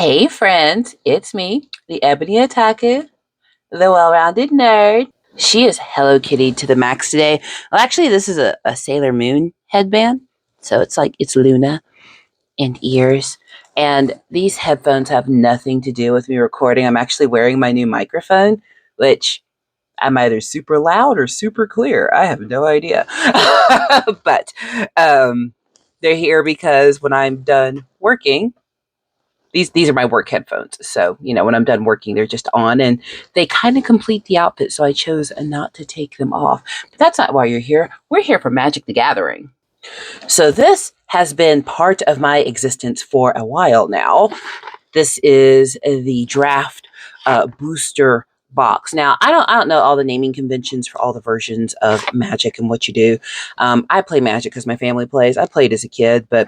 Hey friends, it's me, the Ebony Otaku, the well-rounded nerd. She is Hello Kitty to the max today. Well, actually, this is a Sailor Moon headband, so it's Luna and ears. And these headphones have nothing to do with me recording. I'm actually wearing my new microphone, which I'm either super loud or super clear. I have no idea. but they're here because when I'm done working, these are my work headphones. So, when I'm done working, they're just on and they kind of complete the outfit. So I chose not to take them off. But that's not why you're here. We're here for Magic the Gathering. So this has been part of my existence for a while now. This is the draft booster box. Now, I don't know all the naming conventions for all the versions of Magic and what you do. I play Magic because my family plays. I played as a kid, but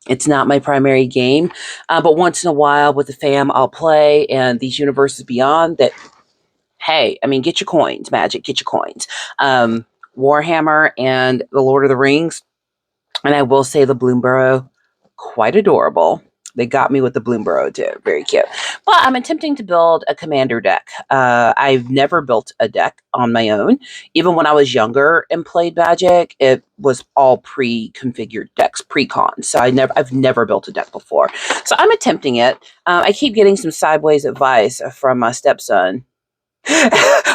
it's not my primary game, but once in a while with the fam, I'll play. And these universes beyond that, hey, I mean, get your coins, Magic, get your coins. Warhammer and the Lord of the Rings, and I will say the Bloomborough, quite adorable. They got me with the Bloomborough too. Very cute. But I'm attempting to build a commander deck. I've never built a deck on my own. Even when I was younger and played Magic, it was all pre-configured decks, pre-con. So I've never built a deck before. So I'm attempting it. I keep getting some sideways advice from my stepson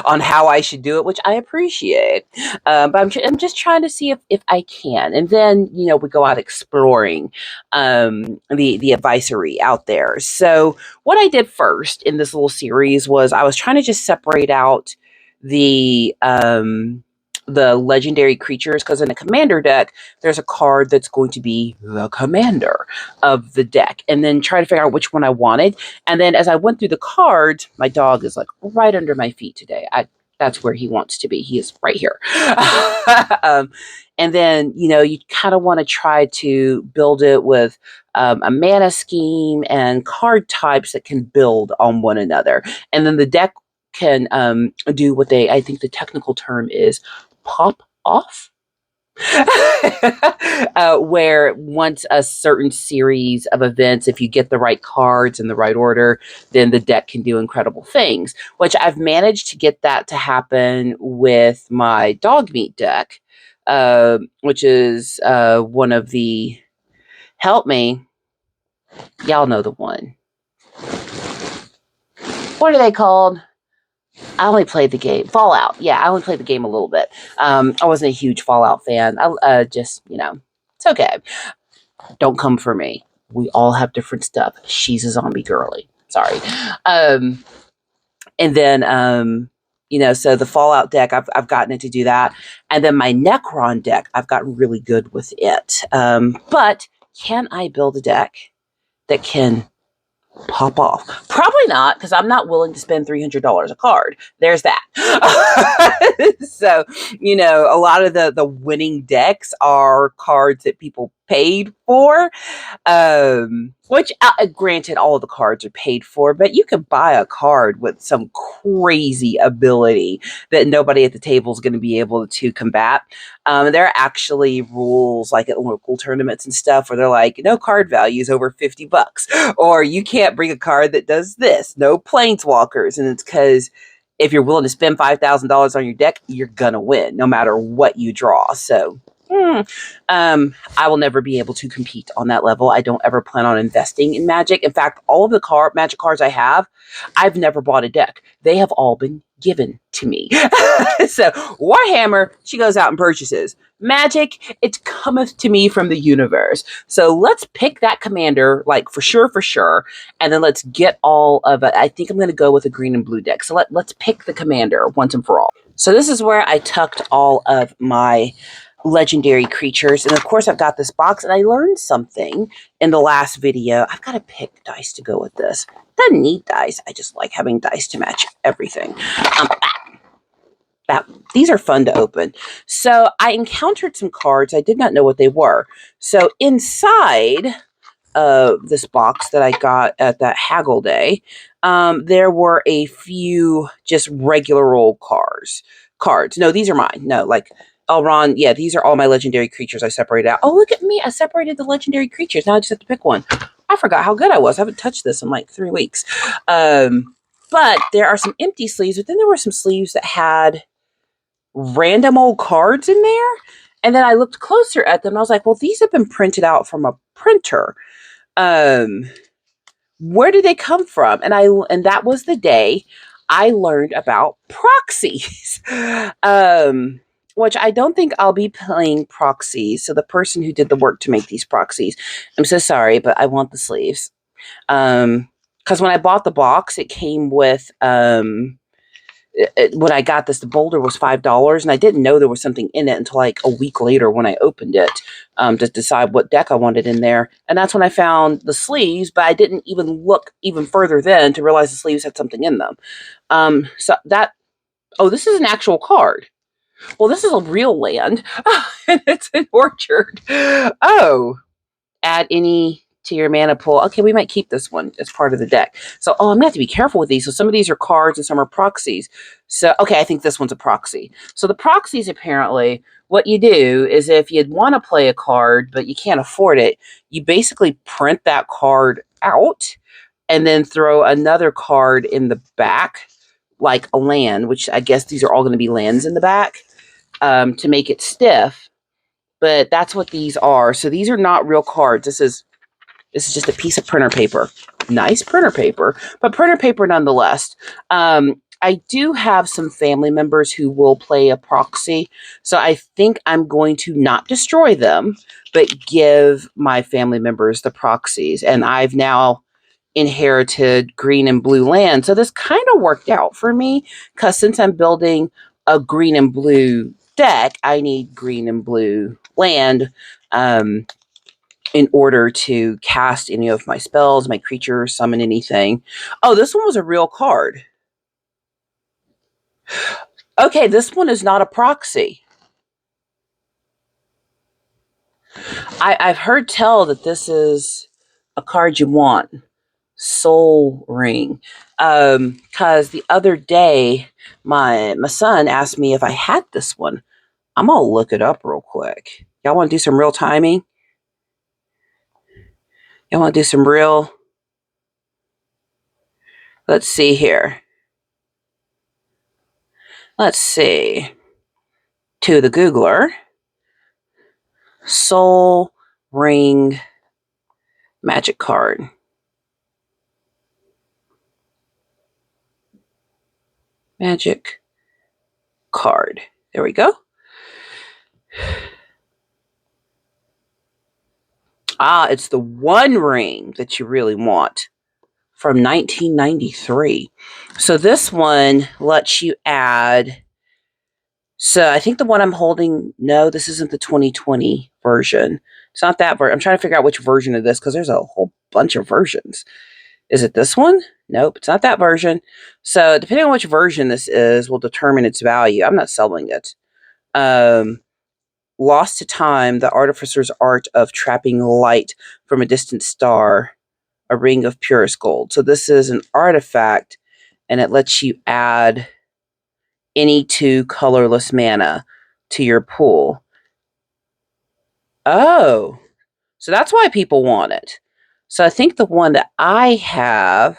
on how I should do it, which I appreciate. But I'm just trying to see if I can. And then, we go out exploring the advisory out there. So what I did first in this little series was I was trying to just separate out the legendary creatures, because in a commander deck, there's a card that's going to be the commander of the deck, and then try to figure out which one I wanted. And then as I went through the cards, my dog is like right under my feet today. That's where he wants to be. He is right here. And then, you kind of want to try to build it with a mana scheme and card types that can build on one another. And then the deck can do what I think the technical term is pop off. Where once a certain series of events, if you get the right cards in the right order, then the deck can do incredible things, which I've managed to get that to happen with my dog meat deck, which is one of the, help me, y'all know the one. What are they called? I only played the game. Fallout. Yeah, I only played the game a little bit. I wasn't a huge Fallout fan. I just, it's okay. Don't come for me. We all have different stuff. She's a zombie girly. Sorry. And then, so the Fallout deck, I've gotten it to do that. And then my Necron deck, I've gotten really good with it. But can I build a deck that can pop off? Probably not, because I'm not willing to spend $300 a card. There's that. So, a lot of the winning decks are cards that people paid for, which granted, all of the cards are paid for, but you can buy a card with some crazy ability that nobody at the table is going to be able to combat. There are actually rules like at local tournaments and stuff where they're like, no card values over $50, or you can't bring a card that does this, no planeswalkers. And it's because if you're willing to spend $5,000 on your deck, you're gonna win no matter what you draw. So I will never be able to compete on that level. I don't ever plan on investing in Magic. In fact, all of the Magic cards I have, I've never bought a deck. They have all been given to me. So Warhammer, she goes out and purchases. Magic, it cometh to me from the universe. So let's pick that commander, like for sure. And then let's get all of it. I think I'm going to go with a green and blue deck. So let's pick the commander once and for all. So this is where I tucked all of my legendary creatures. And of course, I've got this box, and I learned something in the last video. I've got to pick dice to go with this. Doesn't need dice. I just like having dice to match everything. These are fun to open. So I encountered some cards. I did not know what they were. So inside of this box that I got at that haggle day, there were a few just regular old cards. No, these are mine. No, like Elrond. Yeah, these are all my legendary creatures I separated out. Oh, look at me. I separated the legendary creatures. Now I just have to pick one. I forgot how good I was. I haven't touched this in like 3 weeks. But there are some empty sleeves, but then there were some sleeves that had random old cards in there. And then I looked closer at them and I was like, well, these have been printed out from a printer. Where did they come from? And that was the day I learned about proxies. Which I don't think I'll be playing proxies. So the person who did the work to make these proxies, I'm so sorry, but I want the sleeves. Because when I bought the box, it came with when I got this, the boulder was $5, and I didn't know there was something in it until like a week later when I opened it to decide what deck I wanted in there. And that's when I found the sleeves, but I didn't even look even further then to realize the sleeves had something in them. This is an actual card. Well, this is a real land, and it's an orchard. Oh, add any to your mana pool. Okay, we might keep this one as part of the deck. So, I'm going to have to be careful with these. So some of these are cards and some are proxies. So, okay, I think this one's a proxy. So the proxies, apparently, what you do is if you'd want to play a card, but you can't afford it, you basically print that card out and then throw another card in the back, like a land, which I guess these are all going to be lands in the back, to make it stiff. But that's what these are. So these are not real cards. This is just a piece of printer paper. Nice printer paper, but printer paper nonetheless. I do have some family members who will play a proxy. So I think I'm going to not destroy them, but give my family members the proxies. And I've now inherited green and blue land. So this kind of worked out for me because since I'm building a green and blue deck, I need green and blue land. In order to cast any of my spells, my creatures, summon anything. Oh, this one was a real card. Okay, this one is not a proxy. I've heard tell that this is a card you want. Soul Ring. Because the other day, my son asked me if I had this one. I'm going to look it up real quick. Y'all want to do some real timing? Y'all want to do some real... Let's see here. Let's see. To the Googler. Soul Ring magic card. Magic card. There we go. It's the One Ring that you really want from 1993. So this one lets you add... So I think the one I'm holding, no, this isn't the 2020 version. It's not that version. I'm trying to figure out which version of this because there's a whole bunch of versions. Is it this one? Nope, it's not that version. So depending on which version this is will determine its value. I'm not selling it. Lost to Time, the Artificer's Art of Trapping Light from a Distant Star, a ring of purest gold. So this is an artifact, and it lets you add any 2 colorless mana to your pool. Oh, so that's why people want it. So I think the one that I have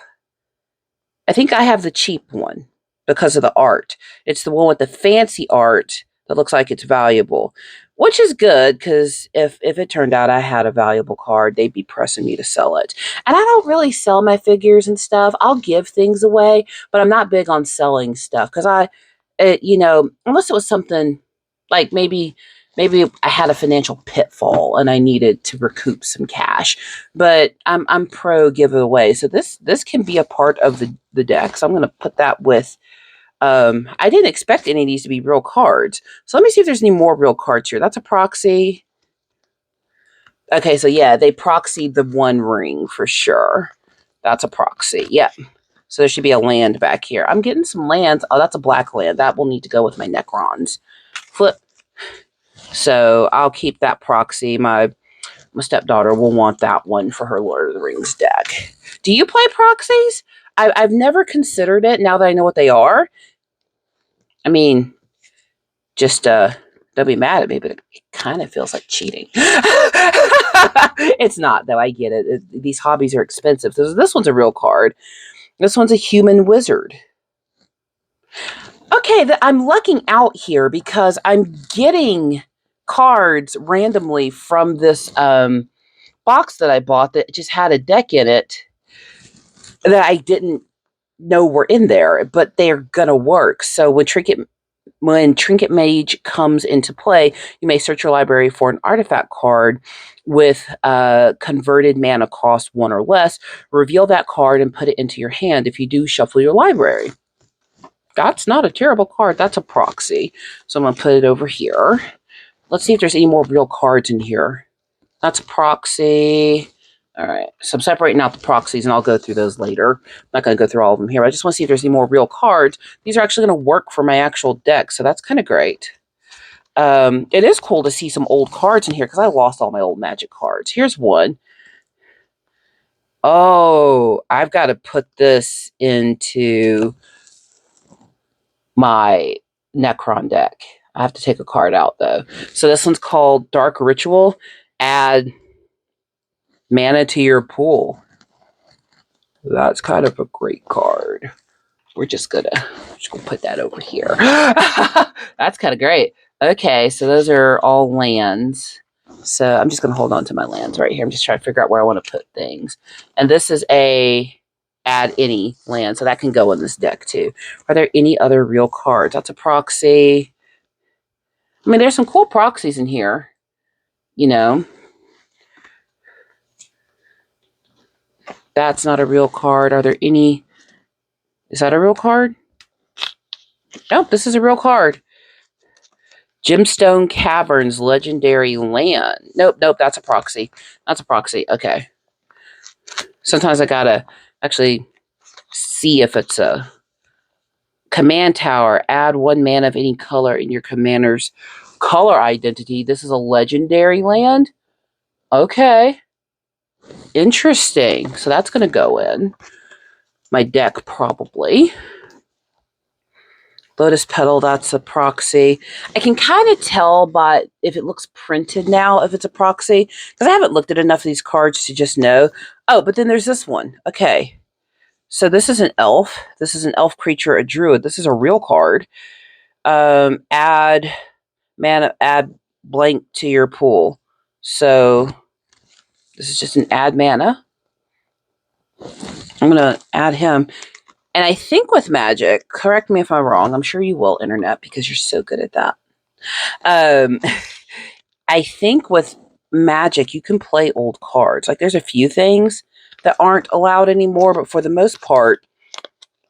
the cheap one because of the art. It's the one with the fancy art that looks like it's valuable, which is good because if it turned out I had a valuable card, they'd be pressing me to sell it. And I don't really sell my figures and stuff. I'll give things away, but I'm not big on selling stuff because unless it was something like maybe I had a financial pitfall and I needed to recoup some cash. But I'm pro giveaway. So this can be a part of the deck. So I'm going to put that with... I didn't expect any of these to be real cards. So let me see if there's any more real cards here. That's a proxy. Okay, so yeah, they proxied the One Ring for sure. That's a proxy. Yep. So there should be a land back here. I'm getting some lands. Oh, that's a black land. That will need to go with my Necrons. Flip. So I'll keep that proxy. My stepdaughter will want that one for her Lord of the Rings deck. Do you play proxies? I've never considered it now that I know what they are. I mean, just don't be mad at me, but it kind of feels like cheating. It's not, though. I get it. These hobbies are expensive. This one's a real card. This one's a human wizard. Okay, I'm lucking out here because I'm getting cards randomly from this box that I bought that just had a deck in it that I didn't know were in there, but they're gonna work. So when Trinket Mage comes into play, you may search your library for an artifact card with converted mana cost 1 or less. Reveal that card and put it into your hand. If you do, shuffle your library. That's not a terrible card. That's a proxy. So I'm going to put it over here. Let's see if there's any more real cards in here. That's a proxy. All right. So I'm separating out the proxies, and I'll go through those later. I'm not going to go through all of them here. I just want to see if there's any more real cards. These are actually going to work for my actual deck, so that's kind of great. It is cool to see some old cards in here because I lost all my old Magic cards. Here's one. Oh, I've got to put this into my Necron deck. I have to take a card out, though. So this one's called Dark Ritual. Add mana to your pool. That's kind of a great card. We're just gonna put that over here. That's kind of great. Okay, so those are all lands. So I'm just gonna hold on to my lands right here. I'm just trying to figure out where I want to put things. And this is a add any land, so that can go in this deck too. Are there any other real cards? That's a proxy. I mean, there's some cool proxies in here. You know, that's not a real card. Are there any? Is that a real card? Nope, this is a real card. Gemstone Caverns Legendary Land. Nope, that's a proxy. That's a proxy. Okay. Sometimes I gotta actually see if it's a command tower. Add 1 mana of any color in your commander's color identity. This is a legendary land. Okay. Interesting. So that's gonna go in my deck probably. Lotus Petal, that's a proxy. I can kind of tell by if it looks printed now if it's a proxy, because I haven't looked at enough of these cards to just know. Oh, but then there's this one. Okay. So this is an elf. This is an elf creature, a druid. This is a real card. Add mana, add blank to your pool. So this is just an add mana. I'm going to add him. And I think with Magic, correct me if I'm wrong, I'm sure you will, Internet, because you're so good at that. I think with Magic, you can play old cards. Like, there's a few things that aren't allowed anymore, but for the most part,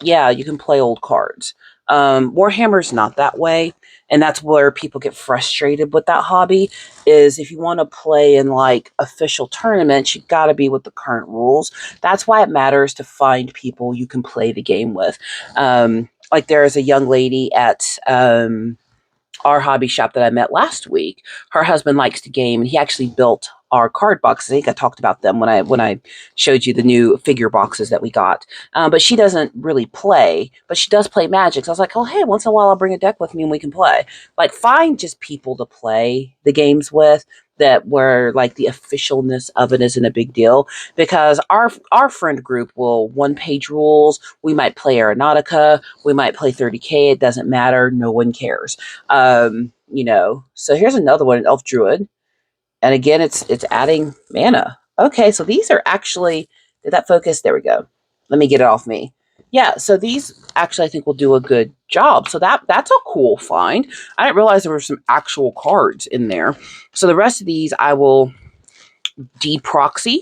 yeah, you can play old cards. Warhammer's not that way, and that's where people get frustrated with that hobby, is if you want to play in, like, official tournaments, you got to be with the current rules. That's why it matters to find people you can play the game with. Like, there is a young lady at our hobby shop that I met last week. Her husband likes to game, and he actually built our card boxes. I think I talked about them when I showed you the new figure boxes that we got. But she doesn't really play, but she does play Magic. So I was like, oh, hey, once in a while I'll bring a deck with me and we can play. Like, find just people to play the games with that where, like, the officialness of it isn't a big deal, because our friend group will one-page rules. We might play Aeronautica. We might play 30K. It doesn't matter. No one cares. So here's another one, an Elf Druid. And again, it's adding mana. Okay, so these are actually, did that focus? There we go. Let me get it off me. Yeah, so these actually I think will do a good job. So that's a cool find. I didn't realize there were some actual cards in there. So the rest of these I will deproxy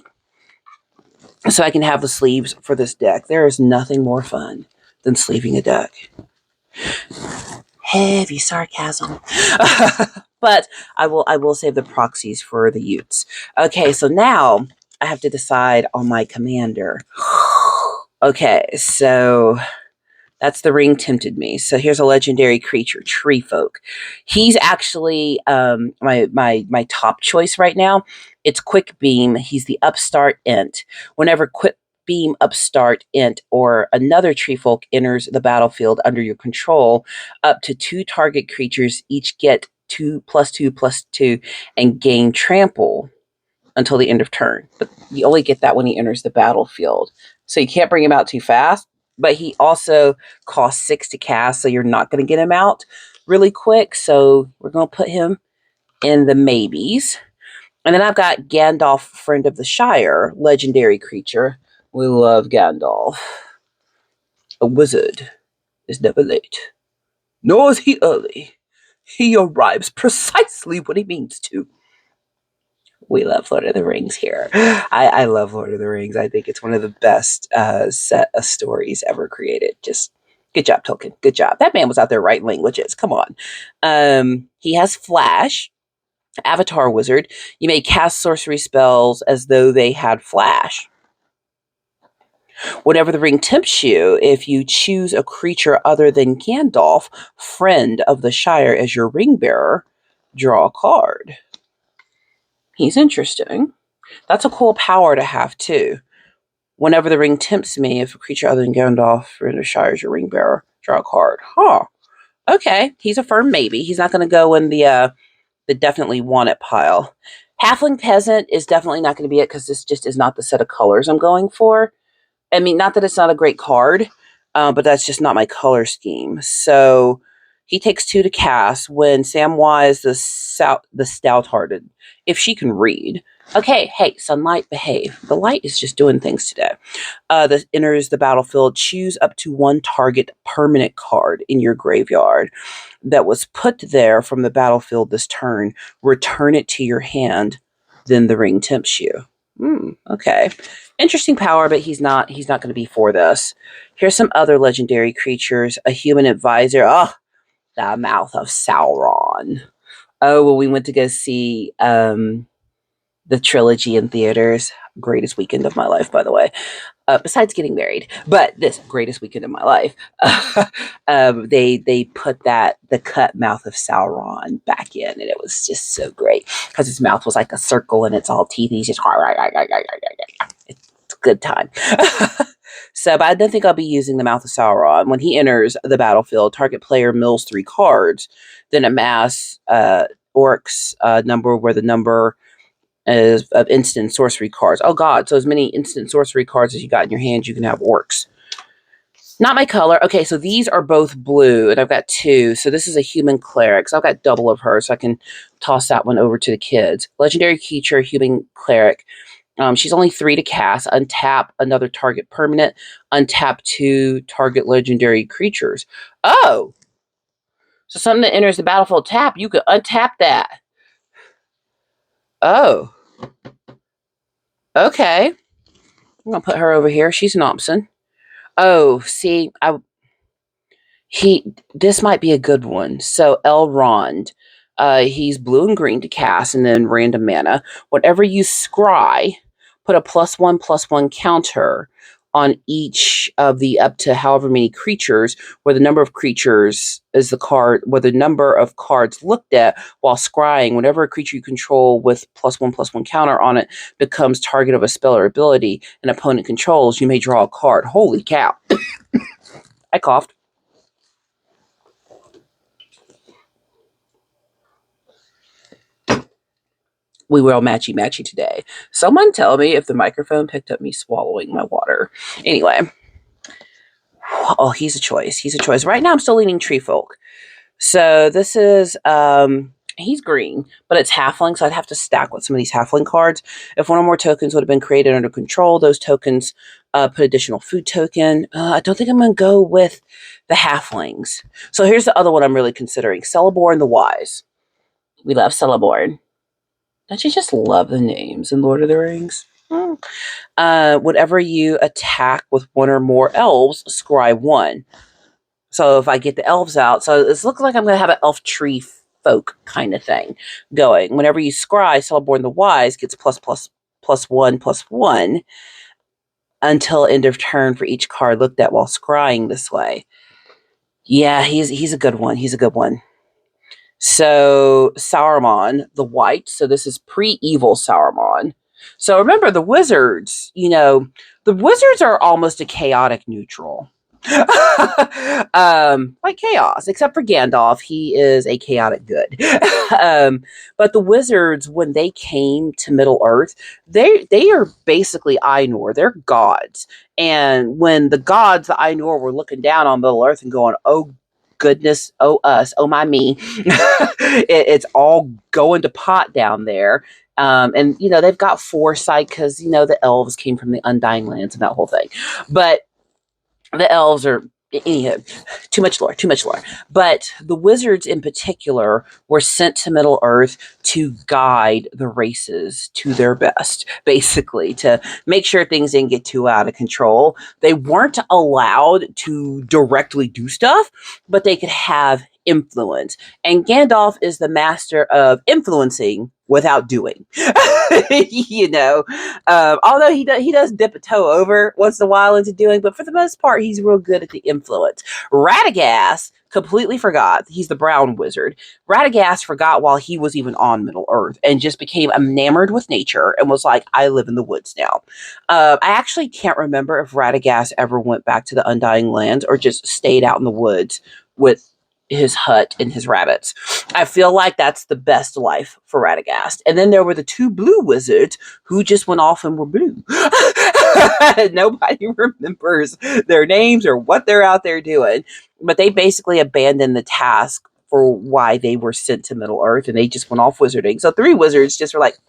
so I can have the sleeves for this deck. There is nothing more fun than sleeving a deck. Heavy sarcasm. But I will save the proxies for the Utes. Okay, so now I have to decide on my commander. Okay, so that's the Ring Tempted Me. So here's a legendary creature, Tree Folk. He's actually my top choice right now. It's Quick Beam. He's the Upstart Int. Whenever Quick Beam, Upstart, Int, or another Tree Folk enters the battlefield under your control, up to 2 target creatures each get 2+2/+2 and gain trample. until the end of turn. But you only get that when he enters the battlefield. So you can't bring him out too fast. But he also costs 6 to cast, so you're not going to get him out really quick. So we're going to put him in the maybes. And then I've got Gandalf, Friend of the Shire, legendary creature. We love Gandalf. A wizard is never late, nor is he early. He arrives precisely when he means to. We love Lord of the Rings here. I love Lord of the Rings. I think it's one of the best set of stories ever created. Just good job, Tolkien. Good job. That man was out there writing languages. Come on. He has Flash, Avatar Wizard. You may cast sorcery spells as though they had Flash. Whenever the ring tempts you, if you choose a creature other than Gandalf, Friend of the Shire, as your ring bearer, draw a card. He's interesting. That's a cool power to have, too. Whenever the ring tempts me, if a creature other than Gandalf, Friend of the Shire, is your ring bearer, draw a card. Huh. Okay. He's a firm maybe. He's not going to go in the definitely want it pile. Halfling Peasant is definitely not going to be it because this just is not the set of colors I'm going for. I mean, not that it's not a great card, but that's just not my color scheme. So he takes 2 to cast when Samwise the stout-hearted, if she can read. Okay, hey, sunlight, behave. The light is just doing things today. That enters the battlefield. Choose up to 1 target permanent card in your graveyard that was put there from the battlefield this turn. Return it to your hand. Then the ring tempts you. Okay. Interesting power, but he's not going to be for this. Here's some other legendary creatures. A human advisor. Oh, the Mouth of Sauron. Oh, well, we went to go see the trilogy in theaters. Greatest weekend of my life, by the way. Besides getting married, but this greatest weekend of my life. They put the cut Mouth of Sauron back in, and it was just so great because his mouth was like a circle and it's all teeth. He's just it's a good time. So, but I don't think I'll be using the Mouth of Sauron. When he enters the battlefield, target player mills 3 cards, then amass orcs number where the number is of instant sorcery cards. Oh god, so as many instant sorcery cards as you got in your hand, you can have orcs. Not my color. Okay, so these are both blue, and I've got 2. So this is a human cleric. So I've got double of her, so I can toss that one over to the kids. Legendary creature, human cleric. She's only 3 to cast. Untap another target permanent. Untap 2 target legendary creatures. Oh! So something that enters the battlefield tap, you could untap that. Oh. Okay. I'm going to put her over here. She's an option. Oh, see, this might be a good one. So Elrond, he's blue and green to cast, and then random mana. Whenever you scry, put a +1/+1 counter on each of the up to however many creatures, where the number of creatures is the card, where the number of cards looked at while scrying. Whenever a creature you control with +1/+1 counter on it becomes target of a spell or ability an opponent controls, you may draw a card. Holy cow. I coughed. We were all matchy-matchy today. Someone tell me if the microphone picked up me swallowing my water. Anyway. Oh, he's a choice. He's a choice. Right now, I'm still leaning Tree Folk. So this is, he's green, but it's halfling, so I'd have to stack with some of these halfling cards. If one or more tokens would have been created under control, those tokens put additional food token. I don't think I'm going to go with the halflings. So here's the other one I'm really considering. Celeborn the Wise. We love Celeborn. Don't you just love the names in Lord of the Rings? Whenever you attack with 1 or more elves, scry 1. So if I get the elves out, so this looks like I'm going to have an elf tree folk kind of thing going. Whenever you scry, Celeborn the Wise gets +1/+1 until end of turn for each card looked at while scrying this way. Yeah, he's a good one. He's a good one. So Saruman the White. So this is pre-evil Saruman. So remember the wizards, the wizards are almost a chaotic neutral. Like chaos, except for Gandalf. He is a chaotic good. um, but the wizards, when they came to Middle Earth, they are basically Ainur. They're gods. And when the gods, the Ainur, were looking down on Middle Earth and going, "Oh goodness, oh us, oh my me," it's all going to pot down there. And they've got foresight because the elves came from the Undying Lands and that whole thing. But the elves are anyhow, too much lore. But the wizards in particular were sent to Middle Earth to guide the races to their best, basically, to make sure things didn't get too out of control. They weren't allowed to directly do stuff, but they could have influence. And Gandalf is the master of influencing without doing. Although he does dip a toe over once in a while into doing, but for the most part, he's real good at the influence. Radagast completely forgot. He's the brown wizard. Radagast forgot while he was even on Middle Earth and just became enamored with nature and was like, I live in the woods now. I actually can't remember if Radagast ever went back to the Undying Lands or just stayed out in the woods with his hut and his rabbits. I feel like that's the best life for Radagast. And then there were the two blue wizards who just went off and were blue. Nobody remembers their names or what they're out there doing. But they basically abandoned the task for why they were sent to Middle Earth and they just went off wizarding. So three wizards just were like,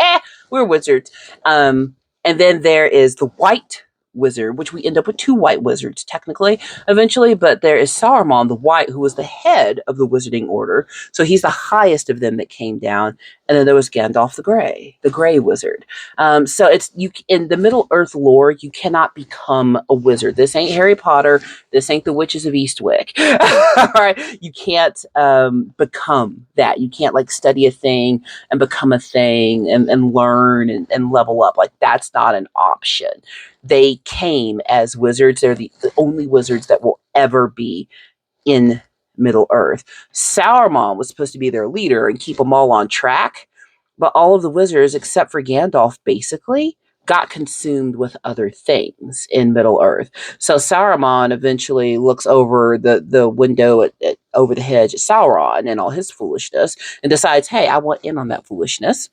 we're wizards. And then there is the white wizard, which we end up with two white wizards technically eventually, but there is Saruman the White, who was the head of the Wizarding Order, so he's the highest of them that came down. And then there was Gandalf the Gray Wizard. So it's you in the Middle Earth lore, you cannot become a wizard. This ain't Harry Potter. This ain't the Witches of Eastwick. All right, you can't become that. You can't like study a thing and become a thing and learn and level up. Like that's not an option. They came as wizards. They're the only wizards that will ever be in Middle Earth. Sauron was supposed to be their leader and keep them all on track, but all of the wizards, except for Gandalf, basically got consumed with other things in Middle Earth. So Saruman eventually looks over the window over the hedge at Sauron and all his foolishness and decides, hey, I want in on that foolishness.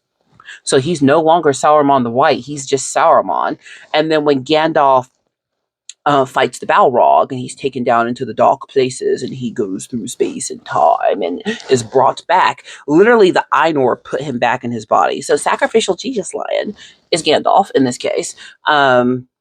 So he's no longer Saruman the White. He's just Saruman. And then when Gandalf fights the Balrog and he's taken down into the dark places and he goes through space and time and is brought back, literally the Ainur put him back in his body. So sacrificial Jesus Lion is Gandalf in this case.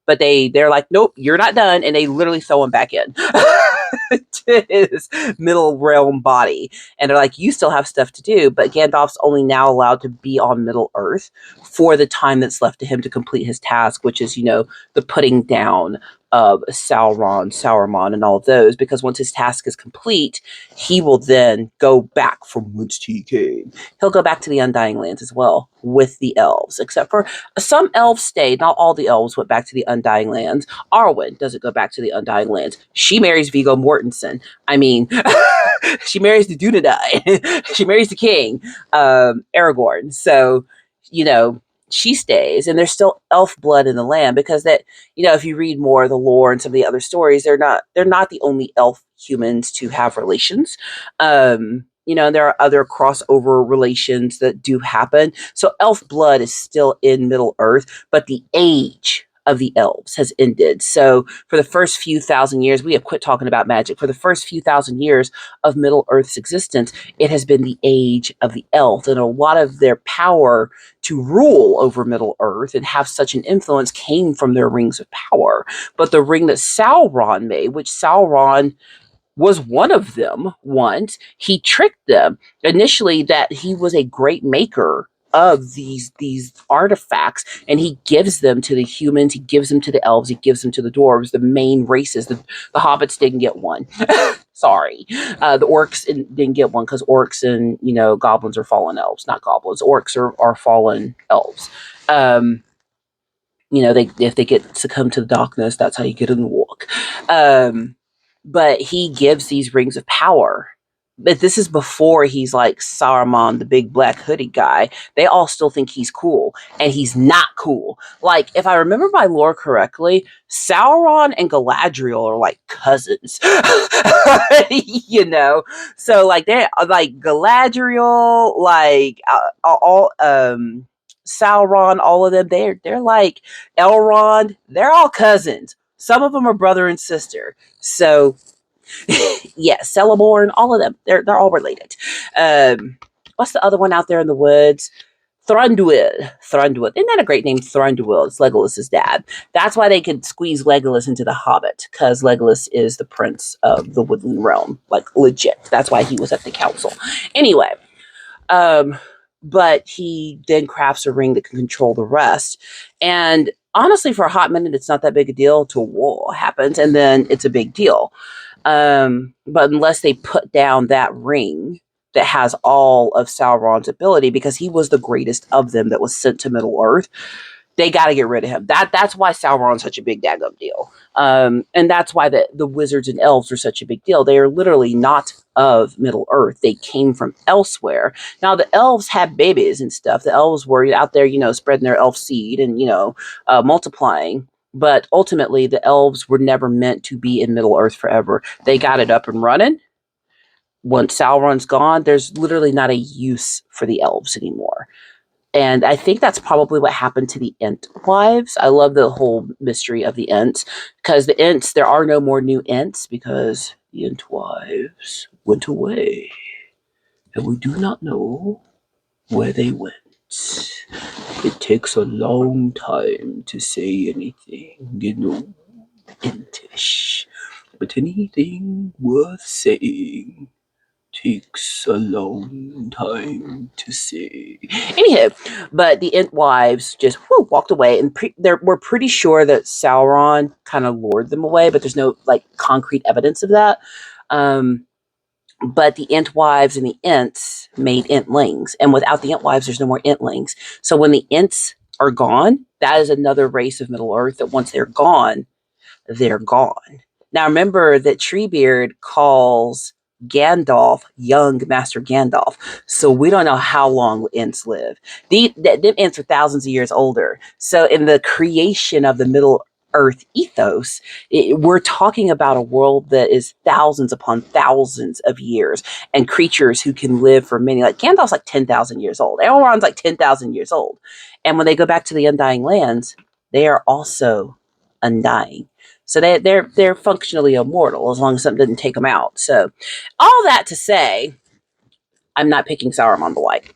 But they're like, nope, you're not done. And they literally throw him back in to his middle realm body. And they're like, you still have stuff to do. But Gandalf's only now allowed to be on Middle Earth for the time that's left to him to complete his task, which is, the putting down of Sauron, and all of those, because once his task is complete, he will then go back from whence he came. He'll go back to the Undying Lands as well with the elves, except for some elves stayed. Not all the elves went back to the Undying Lands. Arwen doesn't go back to the Undying Lands. She marries Viggo Mortensen. I mean, she marries the Dunedain. She marries the king, Aragorn. So, she stays, and there's still elf blood in the land because that if you read more of the lore and some of the other stories, they're not the only elf humans to have relations. There are other crossover relations that do happen. So elf blood is still in Middle Earth, but the age of the elves has ended. So for the first few thousand years, we have quit talking about magic. For the first few thousand years of Middle Earth's existence, it has been the age of the elf, and a lot of their power to rule over Middle Earth and have such an influence came from their rings of power. But the ring that Sauron made, which Sauron was one of them once, he tricked them initially that he was a great maker of these artifacts, and he gives them to the humans, he gives them to the elves, he gives them to the dwarves, the main races. The hobbits didn't get one. Sorry. The orcs didn't get one because orcs and goblins are fallen elves, not goblins. Orcs are fallen elves. If they get succumbed to the darkness, that's how you get in the walk. But he gives these rings of power but this is before he's like Saruman, the big black hoodie guy. They all still think he's cool, and he's not cool. Like, if I remember my lore correctly, Sauron and Galadriel are like cousins. You know, so like they're like Galadriel, like all Sauron, all of them. They're like Elrond. They're all cousins. Some of them are brother and sister. So yeah, Celeborn, all of them. They're all related. What's the other one out there in the woods? Thranduil. Thranduil. Isn't that a great name? Thranduil. It's Legolas's dad. That's why they could squeeze Legolas into the Hobbit, because Legolas is the prince of the Woodland Realm. Like, legit. That's why he was at the council. Anyway, but he then crafts a ring that can control the rest. And honestly, for a hot minute, it's not that big a deal till war happens, and then it's a big deal. But unless they put down that ring that has all of Sauron's ability, because he was the greatest of them that was sent to Middle Earth, they got to get rid of him. That's why Sauron's such a big daggum deal. And that's why the wizards and elves are such a big deal. They are literally not of Middle Earth. They came from elsewhere. Now, the elves had babies and stuff. The elves were out there, spreading their elf seed and, multiplying. But ultimately, the elves were never meant to be in Middle Earth forever. They got it up and running. Once Sauron's gone, there's literally not a use for the elves anymore. And I think that's probably what happened to the Ent wives. I love the whole mystery of the Ents, because the Ents, there are no more new Ents, because the Ent wives went away. And we do not know where they went. It takes a long time to say anything, Entish. But anything worth saying takes a long time to say. Anyhow, but the Ent wives just walked away, and we're pretty sure that Sauron kind of lured them away, but there's no like concrete evidence of that. But the Ent wives and the Ents made Entlings, and without the Ent wives, there's no more Entlings. So when the Ents are gone, that is another race of Middle Earth that once they're gone, they're gone. Now remember that Treebeard calls Gandalf young Master Gandalf, so we don't know how long Ents live. Them Ents are thousands of years older. So in the creation of the Middle Earth ethos, we're talking about a world that is thousands upon thousands of years, and creatures who can live for many. Like Gandalf's like 10,000 years old. Elrond's like 10,000 years old. And when they go back to the Undying Lands, they are also undying. So they're functionally immortal as long as something didn't take them out. So all that to say, I'm not picking Sauron the White.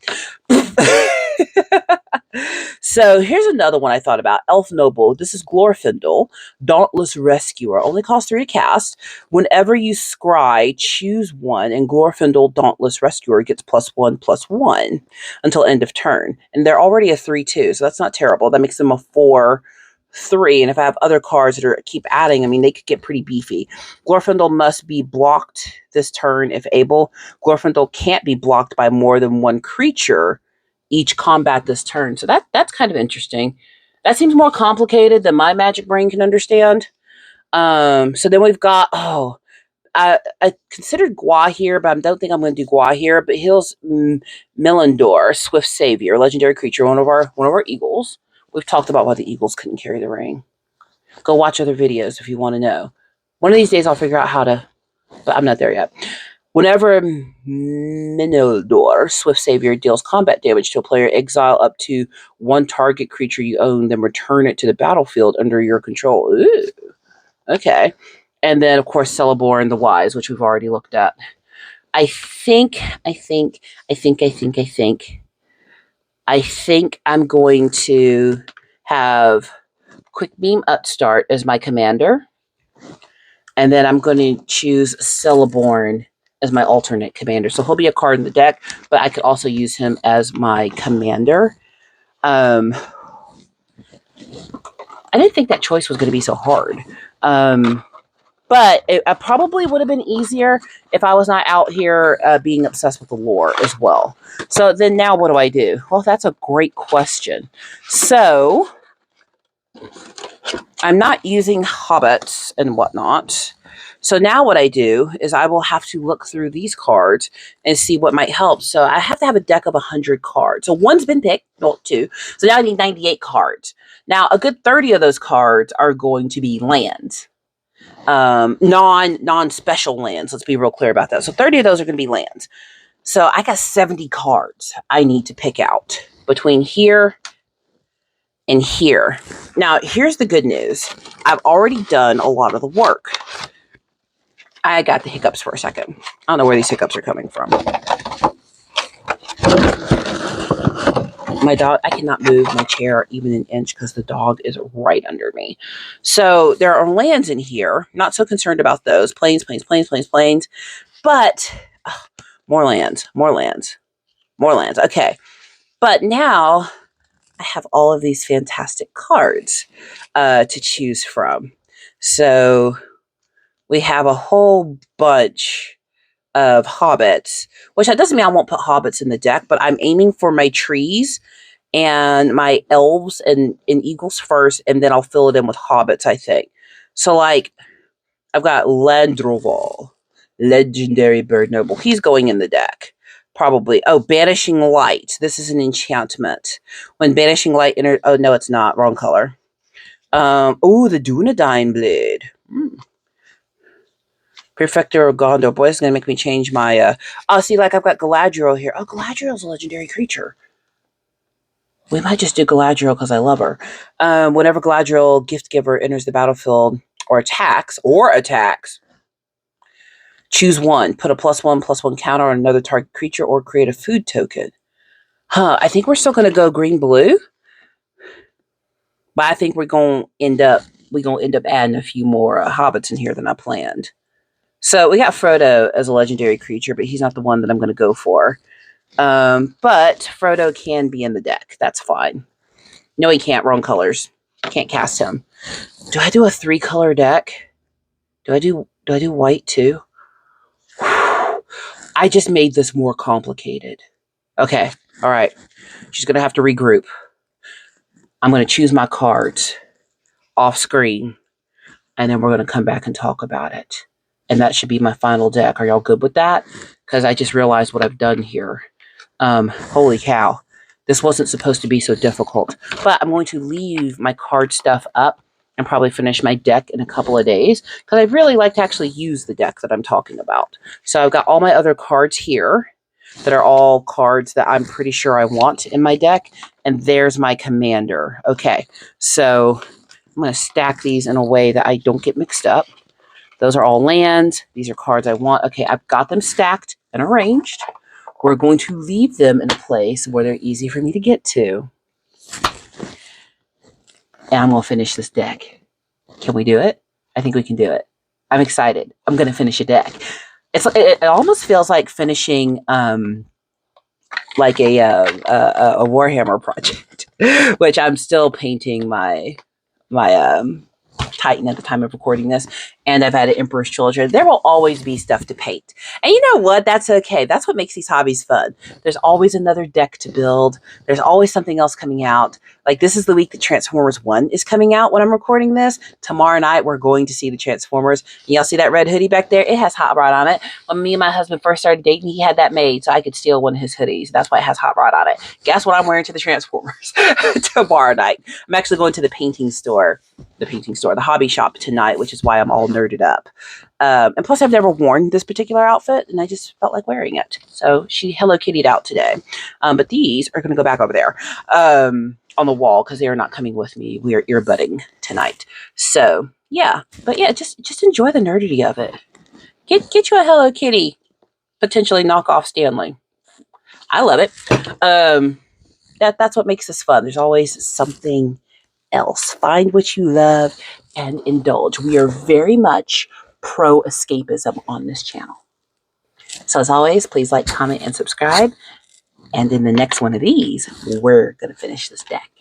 So here's another one I thought about. Elf Noble. This is Glorfindel, Dauntless Rescuer. Only costs 3 to cast. Whenever you scry, choose one, and Glorfindel, Dauntless Rescuer gets +1/+1 until end of turn. And they're already a 3/2, so that's not terrible. That makes them a 4/3. And if I have other cards that keep adding, I mean, they could get pretty beefy. Glorfindel must be blocked this turn if able. Glorfindel can't be blocked by more than one creature each combat this turn. So that's kind of interesting. That seems more complicated than my magic brain can understand. So then we've got, I considered Gua here, but I don't think I'm going to do Gua here. But here's Melindor, Swift Savior, legendary creature, one of our eagles. We've talked about why the eagles couldn't carry the ring. Go watch other videos if you want to know. One of these days I'll figure out how to, but I'm not there yet. Whenever Melindor, Swift Savior, deals combat damage to a player, exile up to one target creature you own, then return it to the battlefield under your control. Ooh, okay. And then, of course, Celeborn the Wise, which we've already looked at. I think I'm going to have Quick Beam Upstart as my commander. And then I'm going to choose Celeborn as my alternate commander. So he'll be a card in the deck, but I could also use him as my commander. I didn't think that choice was going to be so hard. But it probably would have been easier if I was not out here being obsessed with the lore as well. So then now what do I do? Well, that's a great question. So I'm not using hobbits and whatnot. So now what I do is I will have to look through these cards and see what might help. So I have to have a deck of 100 cards. So one's been picked, well, two. So now I need 98 cards. Now a good 30 of those cards are going to be lands. Non-special lands. Let's be real clear about that. So 30 of those are going to be lands. So I got 70 cards I need to pick out between here and here. Now, here's the good news. I've already done a lot of the work. I got the hiccups for a second. I don't know where these hiccups are coming from. My dog, I cannot move my chair even an inch because the dog is right under me. So there are lands in here. Not so concerned about those. Plains. But more lands. Okay. But now I have all of these fantastic cards to choose from. So we have a whole bunch of hobbits, which that doesn't mean I won't put hobbits in the deck, but I'm aiming for my trees and my elves and eagles first, and then I'll fill it in with hobbits, I think. So, like, I've got Landroval, legendary bird noble. He's going in the deck. Probably. Oh, Banishing Light. This is an enchantment. When Banishing Light enters... Oh, no, it's not. Wrong color. Oh, the Dunedain Blade. Perfector of Gondor. Boy, this is going to make me change my... Oh, see, like, I've got Galadriel here. Oh, Galadriel's a legendary creature. We might just do Galadriel because I love her. Whenever Galadriel, Gift Giver, enters the battlefield or attacks, choose one. Put a +1/+1 counter on another target creature or create a food token. I think we're still going to go green-blue. But I think we're going to end up adding a few more hobbits in here than I planned. So we got Frodo as a legendary creature, but he's not the one that I'm going to go for. But Frodo can be in the deck. That's fine. No, he can't. Wrong colors. Can't cast him. Do I do a 3-color deck? Do I do white too? I just made this more complicated. Okay. All right. She's going to have to regroup. I'm going to choose my cards off screen, and then we're going to come back and talk about it. And that should be my final deck. Are y'all good with that? Because I just realized what I've done here. Holy cow. This wasn't supposed to be so difficult. But I'm going to leave my card stuff up and probably finish my deck in a couple of days, because I'd really like to actually use the deck that I'm talking about. So I've got all my other cards here that are all cards that I'm pretty sure I want in my deck. And there's my commander. Okay, so I'm going to stack these in a way that I don't get mixed up. Those are all lands. These are cards I want. Okay, I've got them stacked and arranged. We're going to leave them in a place where they're easy for me to get to. And I'm going to finish this deck. Can we do it? I think we can do it. I'm excited. I'm going to finish a deck. It almost feels like finishing like a Warhammer project, which I'm still painting my Titan at the time of recording this, and I've had an Emperor's Children. There will always be stuff to paint. And you know what? That's okay. That's what makes these hobbies fun. There's always another deck to build. There's always something else coming out. Like, this is the week that Transformers 1 is coming out when I'm recording this. Tomorrow night, we're going to see the Transformers. And y'all see that red hoodie back there? It has Hot Rod on it. When me and my husband first started dating, he had that made so I could steal one of his hoodies. That's why it has Hot Rod on it. Guess what I'm wearing to the Transformers tomorrow night? I'm actually going to the hobby shop tonight, which is why I'm all nerded up. And plus, I've never worn this particular outfit, and I just felt like wearing it. So she Hello Kitty'd out today. But these are going to go back over there on the wall because they are not coming with me. We are earbudding tonight. So, yeah. But yeah, just enjoy the nerdity of it. Get you a Hello Kitty, potentially knock off Stanley. I love it. That's what makes this fun. There's always something else. Find what you love and indulge. We are very much pro escapism on this channel. So as always, please like, comment, and subscribe. And in the next one of these, we're going to finish this deck.